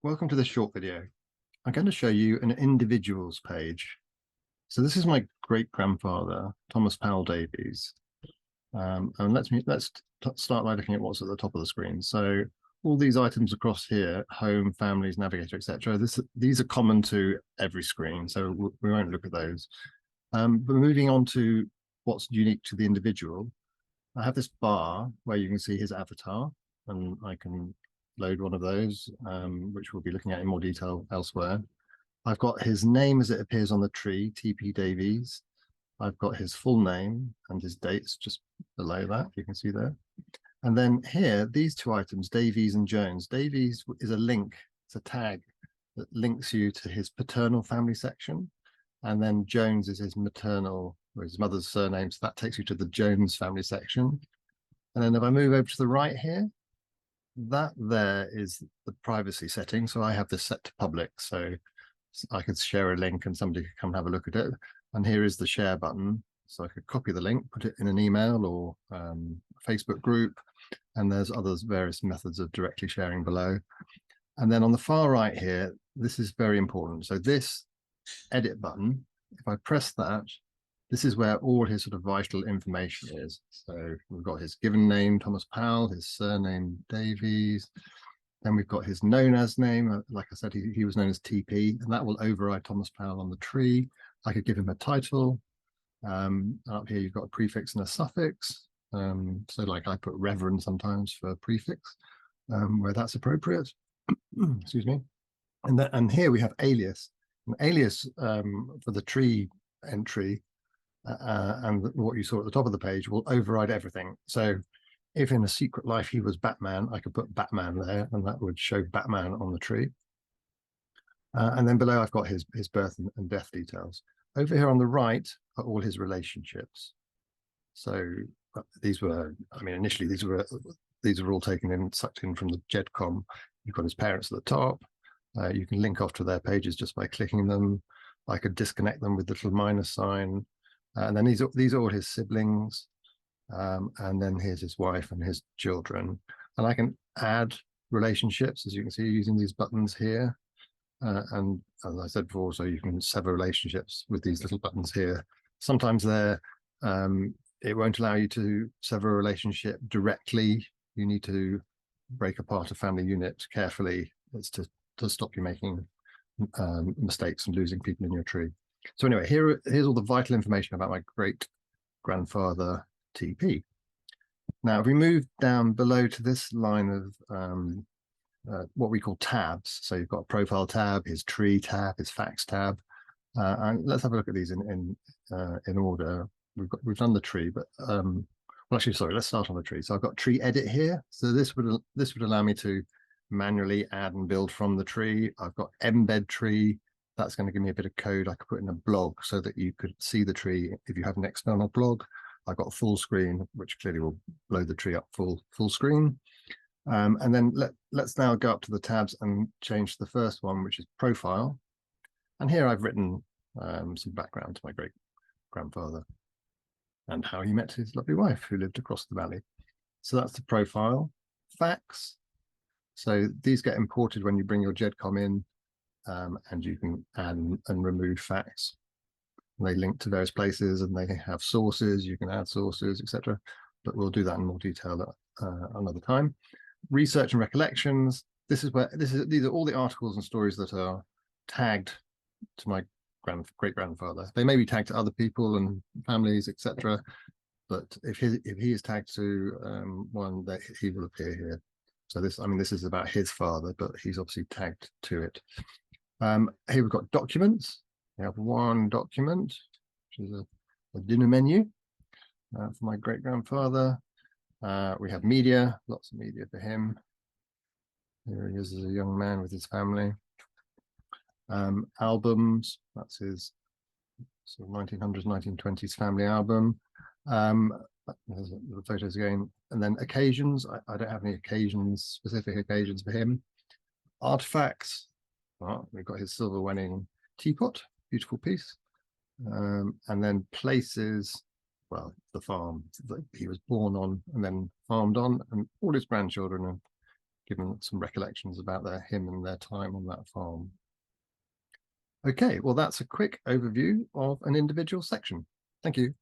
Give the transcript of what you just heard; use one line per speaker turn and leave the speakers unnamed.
Welcome to this short video. I'm going to show you an individuals page. So this is my great-grandfather, Thomas Powell Davies. And let's start by looking at what's at the top of the screen. So all these items across here, home, families, navigator, etc. These are common to every screen, so we won't look at those. But moving on to what's unique to the individual, I have this bar where you can see his avatar, and I can load one of those, which we'll be looking at in more detail elsewhere. I've got his name as it appears on the tree, TP Davies. I've got his full name and his dates just below that, you can see there. And then here, these two items, Davies and Jones. Davies is a link, it's a tag that links you to his paternal family section. And then Jones is his maternal, or his mother's surname, so that takes you to the Jones family section. And then if I move over to the right here, that there is the privacy setting. So I have this set to public, so I could share a link and somebody could come and have a look at it. And here is the share button. So I could copy the link, put it in an email or a Facebook group. And there's various methods of directly sharing below. And then on the far right here, this is very important. So this edit button, if I press that, this is where all his sort of vital information is. So we've got his given name, Thomas Powell, his surname, Davies. Then we've got his known as name. Like I said, he was known as TP, and that will override Thomas Powell on the tree. I could give him a title. Up here, you've got a prefix and a suffix. So like I put Reverend sometimes for a prefix, where that's appropriate. Excuse me. And here we have alias. An alias for the tree entry and what you saw at the top of the page will override everything. So if in a secret life he was Batman, I could put Batman there and that would show Batman on the tree. And then below I've got his birth and death details. Over here on the right are all his relationships. So these were, initially these were all taken in, sucked in from the GEDCOM. You've got his parents at the top. You can link off to their pages just by clicking them. I could disconnect them with the little minus sign. And then these are all his siblings. And then here's his wife and his children. And I can add relationships, as you can see, using these buttons here. And as I said before, so you can sever relationships with these little buttons here. Sometimes it won't allow you to sever a relationship directly. You need to break apart a family unit carefully. It's to stop you making mistakes and losing people in your tree. So anyway, here's all the vital information about my great-grandfather TP. Now, if we move down below to this line of what we call tabs, so you've got a profile tab, his tree tab, his facts tab, and let's have a look at these in order. We've done the tree, but well, actually, sorry, let's start on the tree. So I've got tree edit here. So this would allow me to manually add and build from the tree. I've got embed tree. That's going to give me a bit of code I could put in a blog so that you could see the tree if you have an external blog. I've got a full screen, which clearly will blow the tree up full screen. And then let's now go up to the tabs and change the first one, which is profile. And here I've written some background to my great-grandfather and how he met his lovely wife who lived across the valley. So that's the profile. Facts. So these get imported when you bring your GEDCOM in, and you can add and remove facts. And they link to various places and they have sources. You can add sources, etc. But we'll do that in more detail another time. Research and recollections. These are all the articles and stories that are tagged to my great-grandfather. They may be tagged to other people and families, etc. But if he is tagged to one, that he will appear here. So this is about his father, but he's obviously tagged to it. Here we've got documents. We have one document, which is a dinner menu for my great-grandfather. We have media, lots of media for him. Here he is as a young man with his family. Albums, that's his sort of 1900s, 1920s family album. There's the photos again. And then occasions, I don't have any specific occasions for him. Artifacts, well, we've got his silver wedding teapot, beautiful piece. And then places, well, the farm that he was born on and then farmed on, and all his grandchildren give them some recollections about him and their time on that farm. Okay, well, that's a quick overview of an individual section. Thank you.